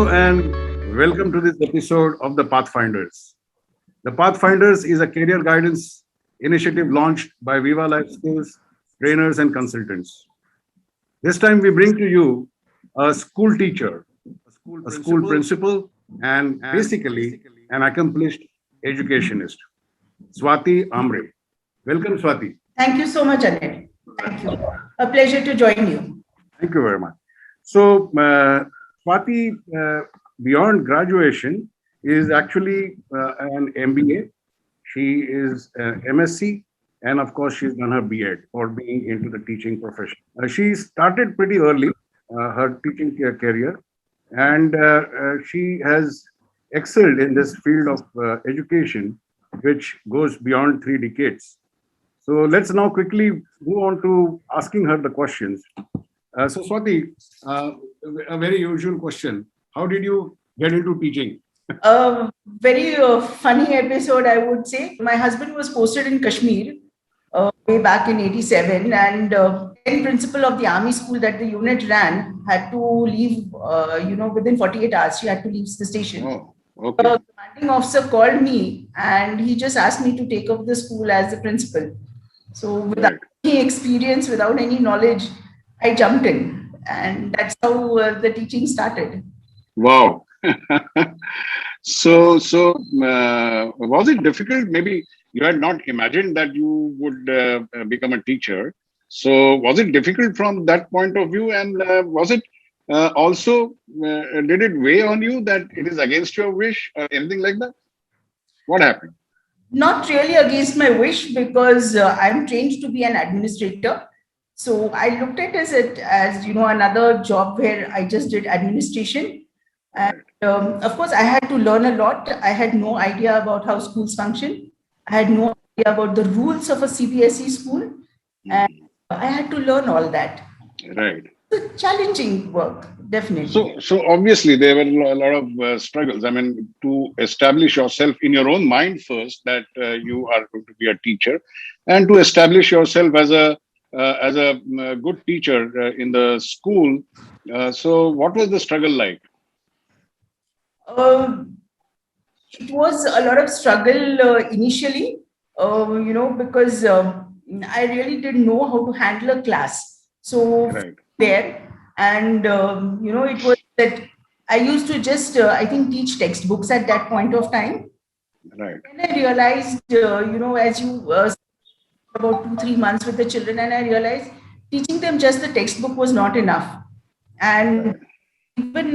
Hello and welcome to this episode of the Pathfinders. The Pathfinders is a career guidance initiative launched by Viva Life Skills trainers and consultants. This time we bring to you a school teacher, a school principal, and basically an accomplished educationist, Swati Ambre. Welcome, Swati. Thank you so much, Annette. Thank you. A pleasure to join you. Thank you very much. So, Swati, beyond graduation, is actually an MBA. She is MSc, and of course, she's done her B.Ed for being into the teaching profession. She started pretty early her teaching career, and she has excelled in this field of education, which goes beyond 3 decades. So let's now quickly move on to asking her the questions. So Swati, a very usual question. How did you get into teaching? A very funny episode, I would say. My husband was posted in Kashmir way back in 87, and then principal of the army school that the unit ran had to leave, within 48 hours. She had to leave the station. Oh, okay. The commanding officer called me and he just asked me to take up the school as the principal. So without any experience, without any knowledge, I jumped in, and that's how the teaching started. Wow. So, was it difficult? Maybe you had not imagined that you would become a teacher. So, was it difficult from that point of view? And was it also, did it weigh on you that it is against your wish or anything like that? What happened? Not really against my wish, because I'm trained to be an administrator. So I looked at it as another job where I just did administration. And of course, I had to learn a lot. I had no idea about how schools function. I had no idea about the rules of a CBSE school. And I had to learn all that. Right. It's challenging work, definitely. So obviously there were a lot of struggles. I mean, to establish yourself in your own mind first that you are going to be a teacher, and to establish yourself as a good teacher in the school. So what was the struggle like? It was a lot of struggle initially, because I really didn't know how to handle a class. So Right. there, and it was that I used to just I think teach textbooks at that point of time. Right. And I realized, as you about 2-3 months with the children, and I realized teaching them just the textbook was not enough. And even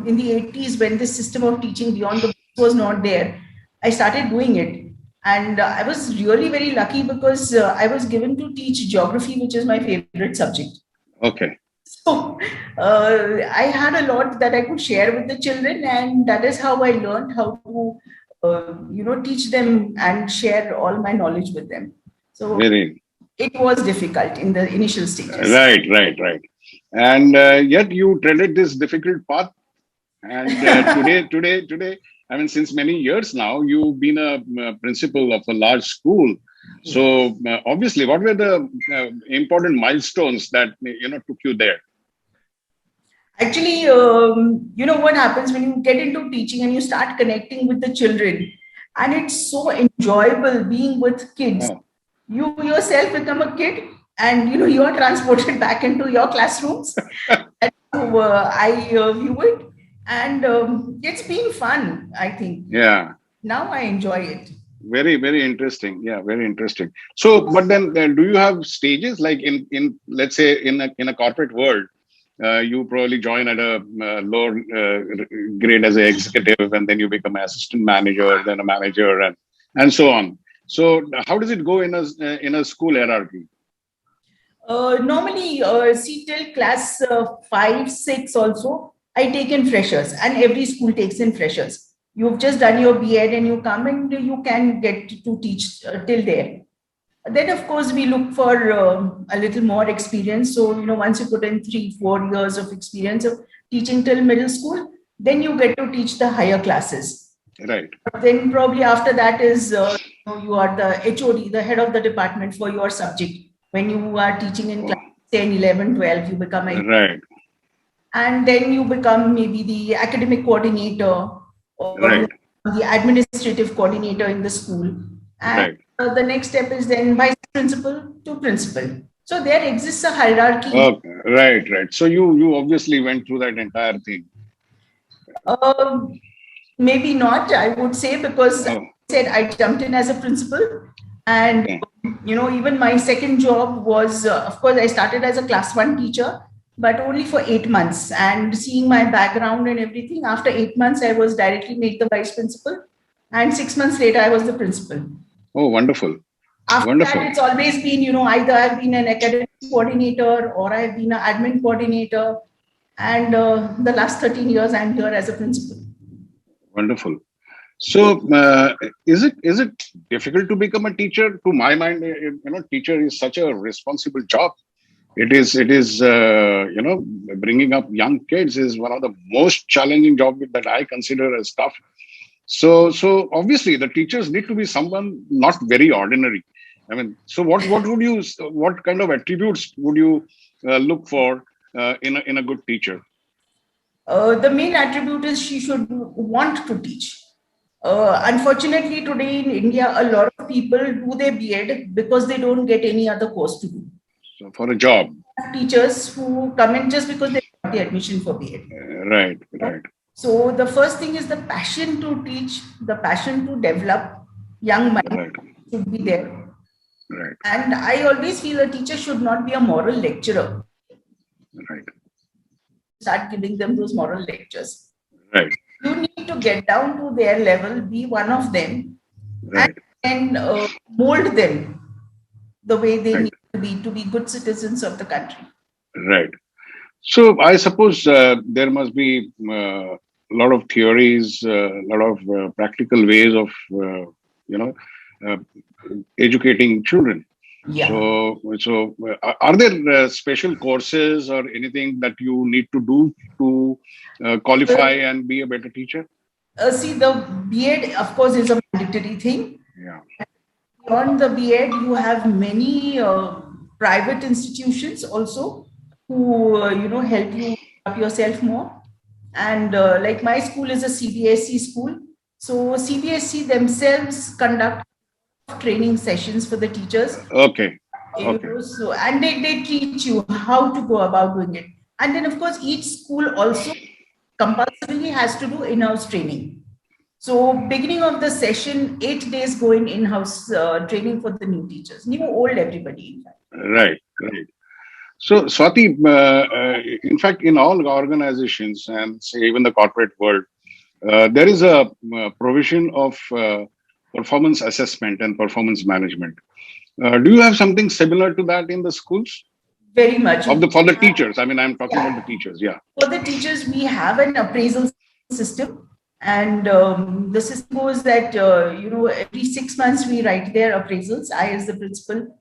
in the 80s, when this system of teaching beyond the books was not there, I started doing it. And I was really very lucky because I was given to teach geography, which is my favorite subject. Okay. So I had a lot that I could share with the children, and that is how I learned how to, teach them and share all my knowledge with them. So it was difficult in the initial stages. Right. And yet you treaded this difficult path. And today, I mean, since many years now, you've been a principal of a large school. So obviously, what were the important milestones that took you there? Actually, what happens when you get into teaching and you start connecting with the children, and it's so enjoyable being with kids. Oh. You yourself become a kid, and you are transported back into your classrooms. That's how I view it, and it's been fun, I think. Yeah. Now I enjoy it. Very interesting. Yeah, very interesting. So, but then do you have stages like in let's say in a corporate world? You probably join at a lower grade as an executive, and then you become an assistant manager, then a manager, and so on. So, how does it go in a school hierarchy? Normally, see, till class 5, 6 also, I take in freshers, and every school takes in freshers. You've just done your B.Ed and you come and you can get to teach till there. Then, of course, we look for a little more experience. So, once you put in 3-4 years of experience of teaching till middle school, then you get to teach the higher classes. Right. But then probably after that is you are the HOD, the head of the department for your subject. When you are teaching in class 10, 11, 12, you become a... Right. and then you become maybe the academic coordinator or Right. the administrative coordinator in the school. And Right. the next step is then vice principal to principal. So there exists a hierarchy. Okay. Right. Right. So you obviously went through that entire thing. Um, Maybe not, I would say, because I Oh, said I jumped in as a principal. And, okay. even my second job was, of course, I started as a class 1 teacher, but only for 8 months. And seeing my background and everything, after 8 months, I was directly made the vice principal. And 6 months later, I was the principal. Oh, wonderful. After that, Wonderful. it's always been, either I've been an academic coordinator or I've been an admin coordinator. And the last 13 years, I'm here as a principal. Wonderful. So, is it difficult to become a teacher? To my mind, teacher is such a responsible job. It is bringing up young kids is one of the most challenging jobs that I consider as tough. So obviously the teachers need to be someone not very ordinary. I mean, so what kind of attributes would you look for in a good teacher? The main attribute is she should want to teach. Unfortunately, today in India, a lot of people do their B.Ed because they don't get any other course to do. So for a job, Teachers who come in just because they got the admission for B.Ed. right, right, So the first thing is the passion to teach, the passion to develop young minds right, should be there. right, And I always feel a teacher should not be a moral lecturer. right, Start giving them those moral lectures. right, You need to get down to their level, be one of them, right, and mold them the way they right, need to be good citizens of the country. right. So I suppose there must be a lot of theories, a lot of practical ways of you know uh, educating children. Yeah. So are there special courses or anything that you need to do to qualify and be a better teacher? See, the B.Ed, of course, is a mandatory thing. Yeah. Beyond the B.Ed, you have many private institutions also who, help you up yourself more. And like my school is a CBSE school. So CBSE themselves conduct training sessions for the teachers. Okay. Okay. So, and they teach you how to go about doing it. And then, of course, each school also compulsorily has to do in-house training. So beginning of the session, 8 days go in-house training for the new teachers, new, old, everybody, in fact. Right. Right. So, Swati, in fact, in all organizations and say even the corporate world, there is a provision of performance assessment and performance management. Do you have something similar to that in the schools? Very much. For the teachers, I mean, I'm talking about the teachers. Yeah. For the teachers, we have an appraisal system, and the system goes that every 6 months we write their appraisals. I, as the principal,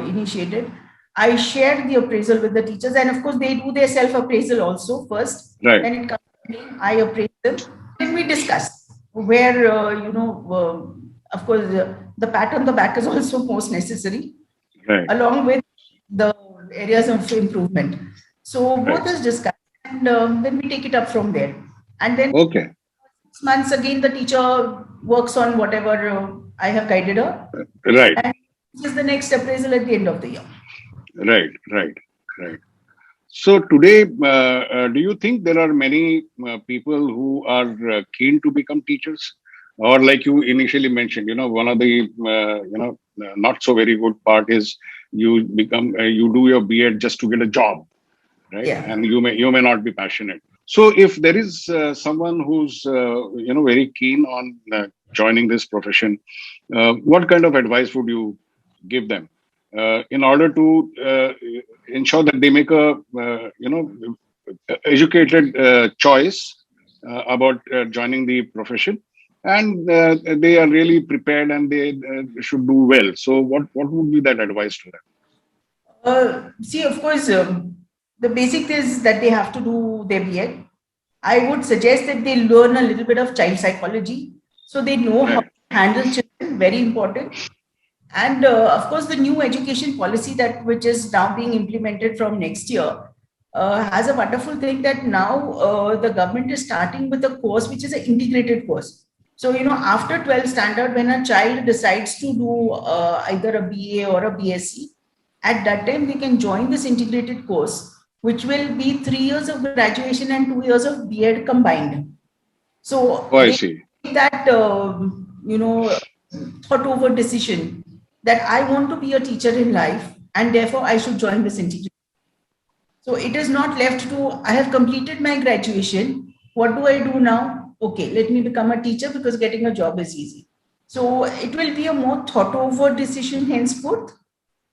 initiated. I share the appraisal with the teachers, and of course, they do their self-appraisal also first. Right. Then it comes to me, I appraise them. Then we discuss where, of course, the pat on the back is also most necessary, Right. along with the areas of improvement. So both is discussed, and then we take it up from there. And then Okay. 6 months again, the teacher works on whatever I have guided her. Right. And this is the next appraisal at the end of the year. Right, right, right. So today, do you think there are many people who are keen to become teachers, or like you initially mentioned, one of the not so very good part is you do your B.Ed just to get a job, right? Yeah. And you may not be passionate. So if there is someone who's very keen on joining this profession, what kind of advice would you give them in order to ensure that they make a educated choice about joining the profession, and they are really prepared and they should do well? So what would be that advice to them? See, of course, the basic is that they have to do their B.Ed. I would suggest that they learn a little bit of child psychology, so they know how to handle children, very important. And of course, the new education policy which is now being implemented from next year has a wonderful thing that now the government is starting with a course which is an integrated course. So, after 12th standard, when a child decides to do either a BA or a BSc, at that time they can join this integrated course, which will be 3 years of graduation and 2 years of BEd combined. So Oh, I they see. take that, thought over decision that I want to be a teacher in life and therefore I should join this integrated. So it is not left to, I have completed my graduation. What do I do now? Okay, let me become a teacher because getting a job is easy. So it will be a more thought over decision henceforth.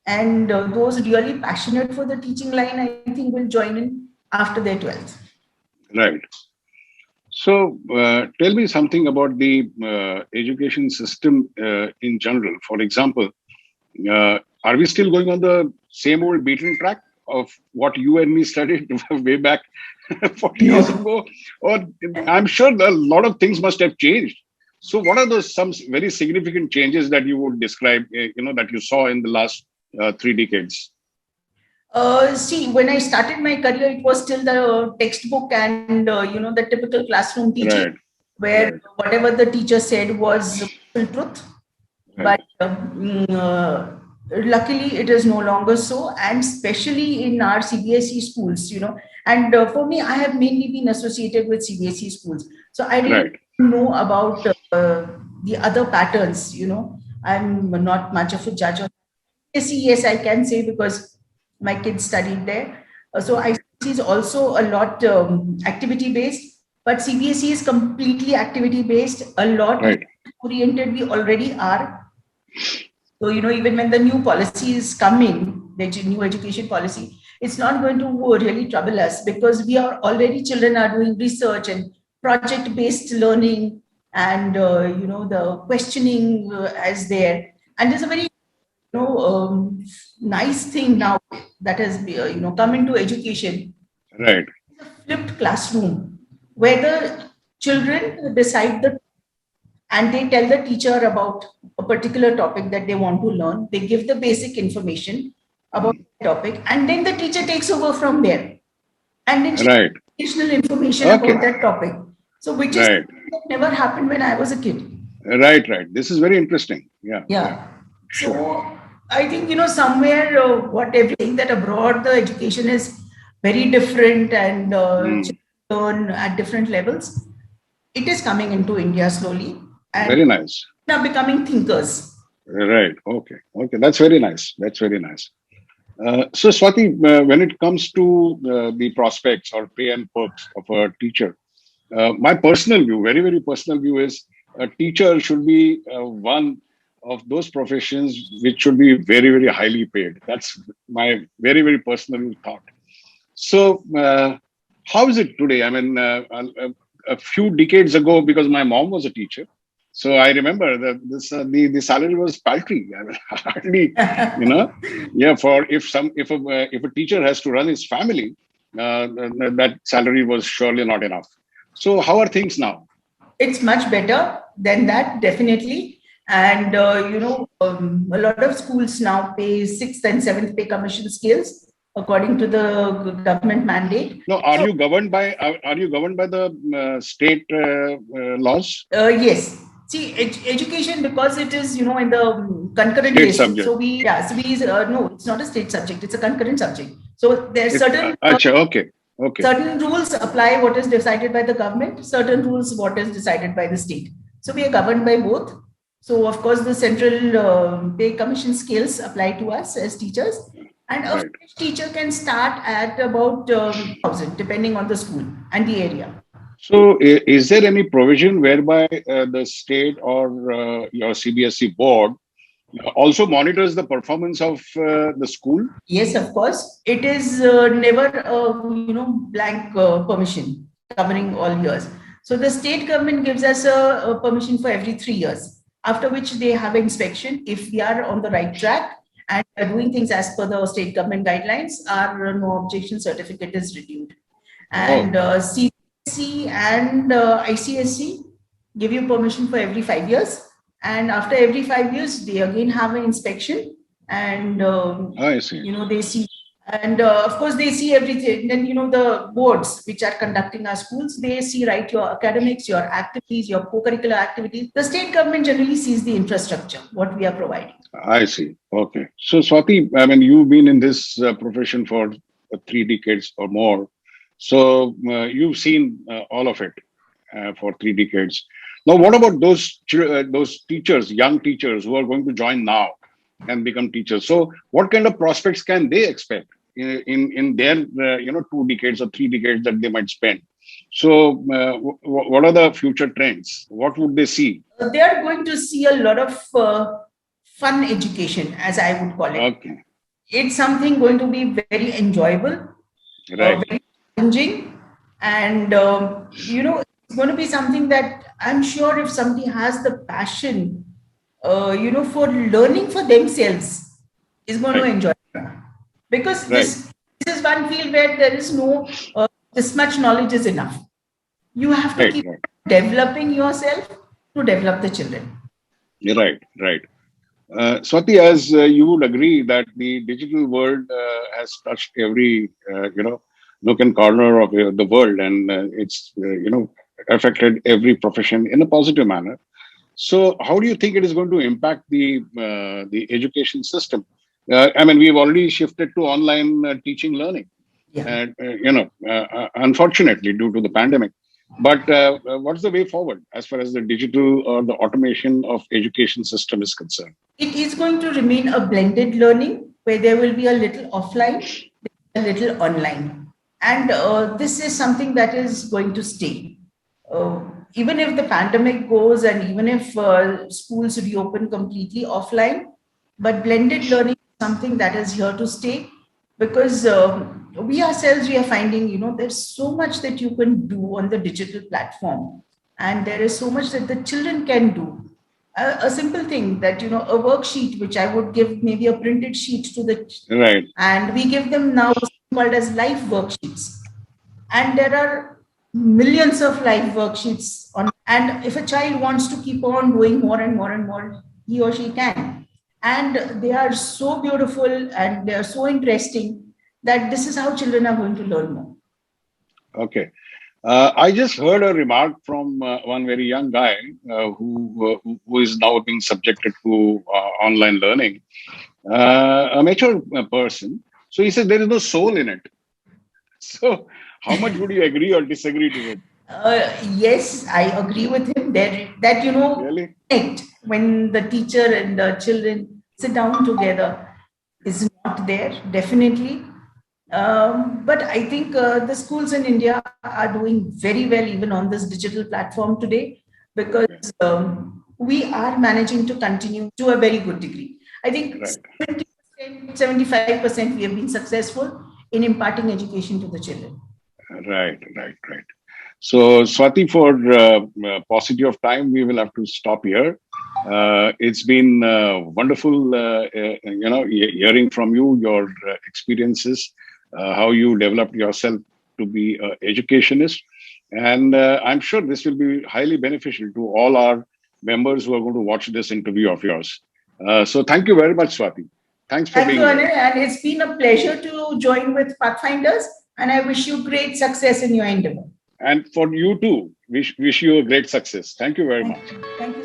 And those really passionate for the teaching line, I think, will join in after their 12th. Right. So, tell me something about the education system in general. For example, are we still going on the same old beaten track of what you and me studied way back 40 years ago? Or I'm sure a lot of things must have changed. So, what are those some very significant changes that you would describe, that you saw in the last 3 decades? See, when I started my career, it was still the textbook and the typical classroom teaching, Right. where Right. whatever the teacher said was full truth. Right. But luckily, it is no longer so, and especially in our CBSE schools, And for me, I have mainly been associated with CBSE schools, so I really Right. know about the other patterns. I'm not much of a judge of CBSE. Yes, I can say because my kids studied there. So ICSE is also a lot activity based, but CBSE is completely activity based. A lot Right. oriented we already are. So, even when the new policy is coming, the new education policy, it's not going to really trouble us because we are already, children are doing research and project based learning and, the questioning is there. And there's a very, nice thing now that has, come into education, Right. flipped classroom, where the children decide and they tell the teacher about a particular topic that they want to learn. They give the basic information about the topic, and then the teacher takes over from there. And then she Right. gives additional information Okay. about that topic. So, which is Right. that never happened when I was a kid. Right. Right. This is very interesting. Yeah. Yeah. Yeah. Sure. So, I think, somewhere what everything that abroad the education is very different and Mm. learn at different levels. It is coming into India slowly and Very nice. are becoming thinkers. Right. Okay. Okay. That's very nice. That's very nice. So, Swati, when it comes to the prospects or pay and perks of a teacher, my personal view, very, very personal view is a teacher should be one of those professions which should be very, very highly paid. That's my very, very personal thought. So, how is it today? I mean, a few decades ago, because my mom was a teacher, so I remember that the salary was paltry. I mean, hardly, you know, yeah. For if a teacher has to run his family, that salary was surely not enough. So, how are things now? It's much better than that, definitely. And, a lot of schools now pay sixth and seventh pay commission scales according to the government mandate. No, So, are you governed by the state laws? yes. See, education, because it is, in the concurrent State list. subject. So no, it's not a state subject. It's a concurrent subject. So there are certain Acha, okay. Okay. certain rules apply what is decided by the government, certain rules what is decided by the state. So we are governed by both. So of course the central pay commission scales apply to us as teachers, and a Right. teacher can start at about 1,000 depending on the school and the area. So, is there any provision whereby the state or your CBSE board also monitors the performance of the school? Yes, of course. It is never blank permission covering all years. So the state government gives us a permission for every 3 years, after which they have inspection. If we are on the right track and are doing things as per the state government guidelines, our no objection certificate is renewed. Oh, And CBSE and ICSE give you permission for every 5 years. And after every 5 years, they again have an inspection and I see. they see And of course, they see everything. Then, the boards which are conducting our schools, they see, right, your academics, your activities, your co-curricular activities. The state government generally sees the infrastructure, what we are providing. I see. Okay. So, Swati, I mean, you've been in this profession for 3 decades or more. So, you've seen all of it for 3 decades. Now, what about those teachers, young teachers who are going to join now and become teachers? So, what kind of prospects can they expect in their 2 decades or 3 decades that they might spend? So, what are the future trends? What would they see? They are going to see a lot of fun education, as I would call it. Okay. It's something going to be very enjoyable, Right. very challenging, and it's going to be something that I'm sure if somebody has the passion, for learning for themselves, is going to Right. enjoy it. Because Right. this is one field where there is no this much knowledge is enough. You have to Right. keep Right. developing yourself to develop the children. Right. Right. Swati, as you would agree that the digital world has touched every nook and corner of the world, and it's affected every profession in a positive manner. So, how do you think it is going to impact the education system? I mean, we've already shifted to online teaching learning, Yeah. and unfortunately, due to the pandemic. But what's the way forward as far as the digital or the automation of education system is concerned? It is going to remain a blended learning where there will be a little offline, a little online. And this is something that is going to stay. Even if the pandemic goes and even if schools reopen completely offline, but blended learning is something that is here to stay because we ourselves, we are finding, there's so much that you can do on the digital platform. And there is so much that the children can do a simple thing that a worksheet which I would give maybe a printed sheet to the Right. and we give them now called as live worksheets, and there are millions of live worksheets on, and if a child wants to keep on doing more and more and more, he or she can, and they are so beautiful and they are so interesting that this is how children are going to learn more. Okay. I just heard a remark from one very young guy who is now being subjected to online learning, a mature person. So he said there is no soul in it. So how much would you agree or disagree to it? Yes, I agree with him there that Really? connect when the teacher and the children sit down together is not there, definitely. But I think the schools in India are doing very well even on this digital platform today because we are managing to continue to a very good degree. I think Right. 70%, 75% we have been successful in imparting education to the children. Right. So, Swati, for paucity of time, we will have to stop here. It's been wonderful, hearing from you, your experiences, how you developed yourself to be an educationist. And I'm sure this will be highly beneficial to all our members who are going to watch this interview of yours. So thank you very much, Swati. Thanks for Thank you, being here. Anil, and it's been a pleasure to join with Pathfinders, and I wish you great success in your endeavor. And for you too, wish you a great success. Thank you very much. Thank you